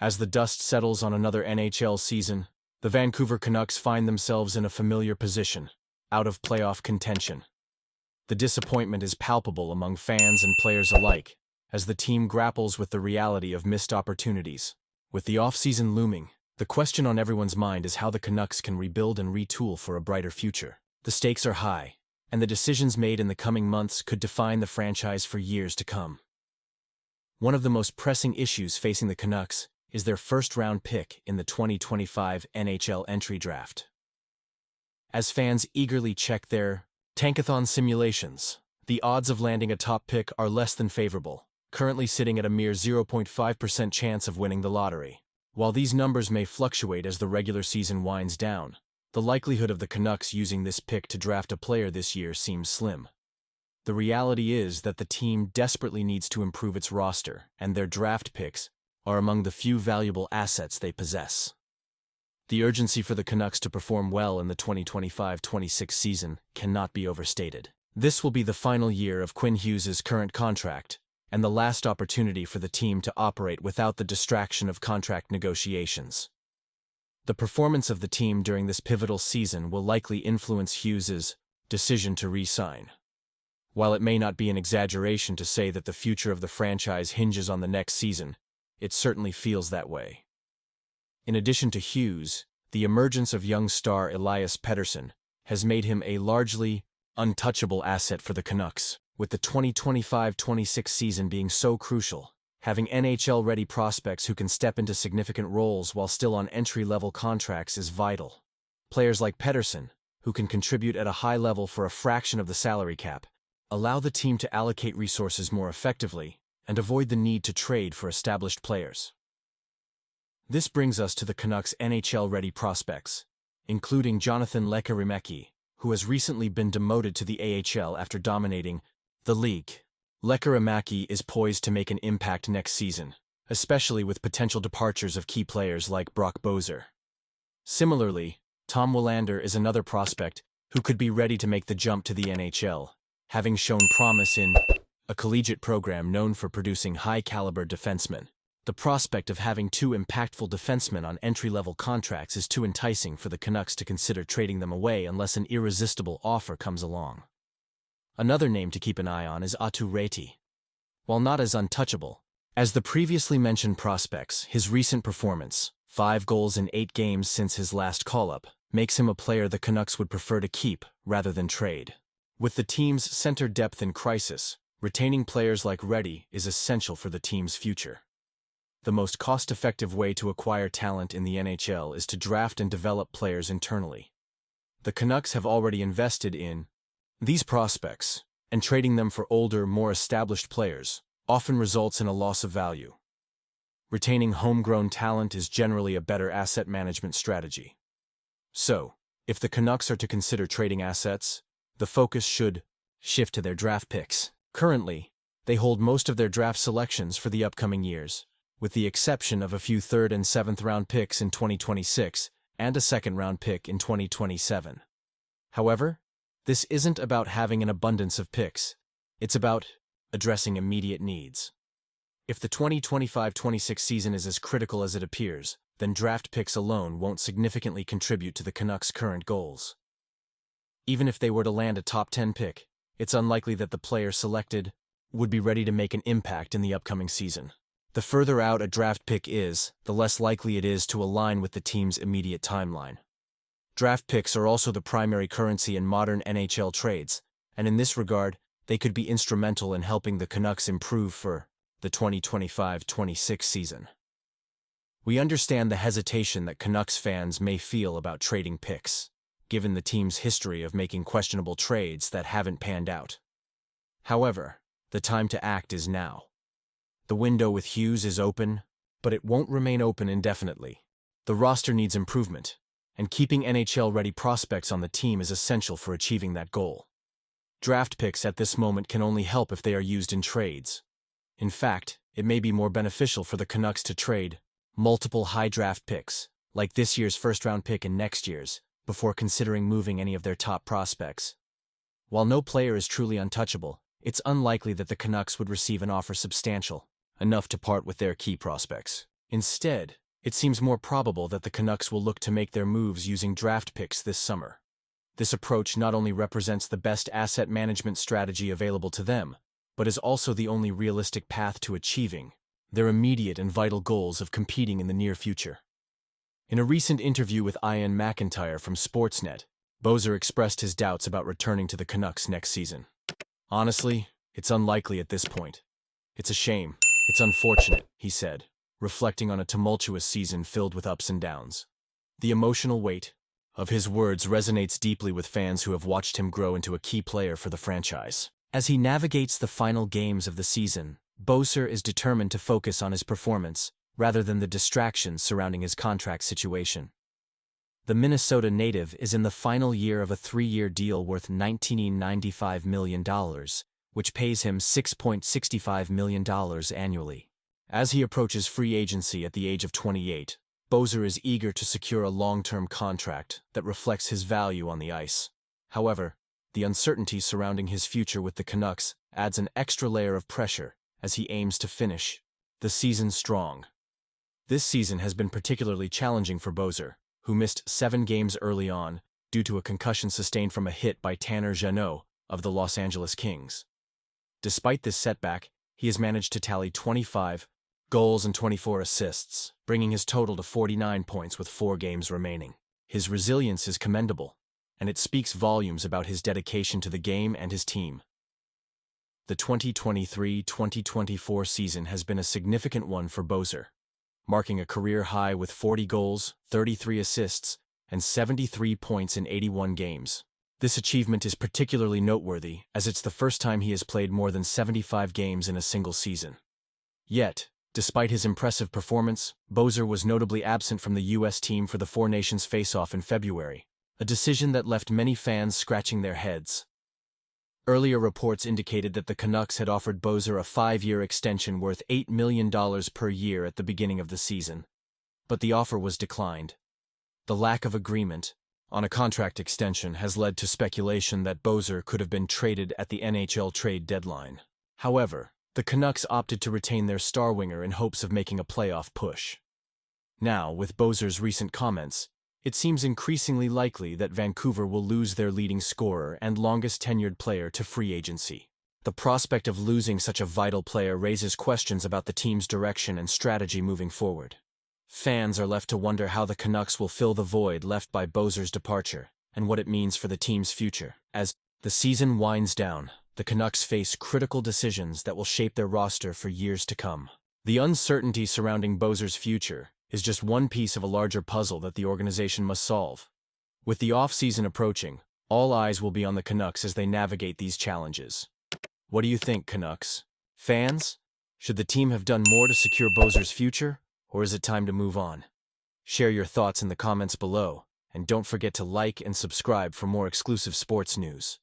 As the dust settles on another NHL season, the Vancouver Canucks find themselves in a familiar position, out of playoff contention. The disappointment is palpable among fans and players alike, as the team grapples with the reality of missed opportunities. With the offseason looming, the question on everyone's mind is how the Canucks can rebuild and retool for a brighter future. The stakes are high, and the decisions made in the coming months could define the franchise for years to come. One of the most pressing issues facing the Canucks is their first-round pick in the 2025 NHL entry draft. As fans eagerly check their tankathon simulations, the odds of landing a top pick are less than favorable, currently sitting at a mere 0.5% chance of winning the lottery. While these numbers may fluctuate as the regular season winds down, the likelihood of the Canucks using this pick to draft a player this year seems slim. The reality is that the team desperately needs to improve its roster, and their draft picks are among the few valuable assets they possess. The urgency for the Canucks to perform well in the 2025-26 season cannot be overstated. This will be the final year of Quinn Hughes' current contract, and the last opportunity for the team to operate without the distraction of contract negotiations. The performance of the team during this pivotal season will likely influence Hughes' decision to re-sign. While it may not be an exaggeration to say that the future of the franchise hinges on the next season, it certainly feels that way. In addition to Hughes, the emergence of young star Elias Pettersson has made him a largely untouchable asset for the Canucks. With the 2025-26 season being so crucial, having NHL-ready prospects who can step into significant roles while still on entry-level contracts is vital. Players like Pettersson, who can contribute at a high level for a fraction of the salary cap, allow the team to allocate resources more effectively and avoid the need to trade for established players. This brings us to the Canucks' NHL-ready prospects, including Jonathan Lekkerimaki, who has recently been demoted to the AHL after dominating the league. Lekkerimaki is poised to make an impact next season, especially with potential departures of key players like Brock Boeser. Similarly, Tom Willander is another prospect who could be ready to make the jump to the NHL, having shown promise in a collegiate program known for producing high-caliber defensemen. The prospect of having two impactful defensemen on entry-level contracts is too enticing for the Canucks to consider trading them away unless an irresistible offer comes along. Another name to keep an eye on is Aatu Raty. While not as untouchable as the previously mentioned prospects, his recent performance, 5 goals in 8 games since his last call-up, makes him a player the Canucks would prefer to keep rather than trade. With the team's center depth in crisis, retaining players like Raty is essential for the team's future. The most cost-effective way to acquire talent in the NHL is to draft and develop players internally. The Canucks have already invested in these prospects, and trading them for older, more established players often results in a loss of value. Retaining homegrown talent is generally a better asset management strategy. So, if the Canucks are to consider trading assets, the focus should shift to their draft picks. Currently, they hold most of their draft selections for the upcoming years, with the exception of a few 3rd and 7th round picks in 2026 and a 2nd round pick in 2027. However, this isn't about having an abundance of picks. It's about addressing immediate needs. If the 2025-26 season is as critical as it appears, then draft picks alone won't significantly contribute to the Canucks' current goals. Even if they were to land a top 10 pick, it's unlikely that the player selected would be ready to make an impact in the upcoming season. The further out a draft pick is, the less likely it is to align with the team's immediate timeline. Draft picks are also the primary currency in modern NHL trades, and in this regard, they could be instrumental in helping the Canucks improve for the 2025-26 season. We understand the hesitation that Canucks fans may feel about trading picks, given the team's history of making questionable trades that haven't panned out. However, the time to act is now. The window with Hughes is open, but it won't remain open indefinitely. The roster needs improvement, and keeping NHL-ready prospects on the team is essential for achieving that goal. Draft picks at this moment can only help if they are used in trades. In fact, it may be more beneficial for the Canucks to trade multiple high draft picks, like this year's first-round pick and next year's, before considering moving any of their top prospects. While no player is truly untouchable, it's unlikely that the Canucks would receive an offer substantial enough to part with their key prospects. Instead, it seems more probable that the Canucks will look to make their moves using draft picks this summer. This approach not only represents the best asset management strategy available to them, but is also the only realistic path to achieving their immediate and vital goals of competing in the near future. In a recent interview with Ian McIntyre from Sportsnet, Boeser expressed his doubts about returning to the Canucks next season. "Honestly, it's unlikely at this point. It's a shame. It's unfortunate," he said, reflecting on a tumultuous season filled with ups and downs. The emotional weight of his words resonates deeply with fans who have watched him grow into a key player for the franchise. As he navigates the final games of the season, Boeser is determined to focus on his performance rather than the distractions surrounding his contract situation. The Minnesota native is in the final year of a 3-year deal worth $19.95 million, which pays him $6.65 million annually. As he approaches free agency at the age of 28, Boeser is eager to secure a long-term contract that reflects his value on the ice. However, the uncertainty surrounding his future with the Canucks adds an extra layer of pressure as he aims to finish the season strong. This season has been particularly challenging for Boeser, who missed 7 games early on due to a concussion sustained from a hit by Tanner Jeannot of the Los Angeles Kings. Despite this setback, he has managed to tally 25 goals and 24 assists, bringing his total to 49 points with 4 games remaining. His resilience is commendable, and it speaks volumes about his dedication to the game and his team. The 2023-2024 season has been a significant one for Boeser, marking a career high with 40 goals, 33 assists, and 73 points in 81 games. This achievement is particularly noteworthy as it's the first time he has played more than 75 games in a single season. Yet, despite his impressive performance, Boeser was notably absent from the U.S. team for the Four Nations face-off in February, a decision that left many fans scratching their heads. Earlier reports indicated that the Canucks had offered Boeser a 5-year extension worth $8 million per year at the beginning of the season, but the offer was declined. The lack of agreement on a contract extension has led to speculation that Boeser could have been traded at the NHL trade deadline. However, the Canucks opted to retain their star winger in hopes of making a playoff push. Now, with Boeser's recent comments, it seems increasingly likely that Vancouver will lose their leading scorer and longest-tenured player to free agency. The prospect of losing such a vital player raises questions about the team's direction and strategy moving forward. Fans are left to wonder how the Canucks will fill the void left by Boeser's departure and what it means for the team's future. As the season winds down, the Canucks face critical decisions that will shape their roster for years to come. The uncertainty surrounding Boeser's future is just one piece of a larger puzzle that the organization must solve. With the off-season approaching, all eyes will be on the Canucks as they navigate these challenges. What do you think, Canucks fans? Should the team have done more to secure Boeser's future, or is it time to move on? Share your thoughts in the comments below, and don't forget to like and subscribe for more exclusive sports news.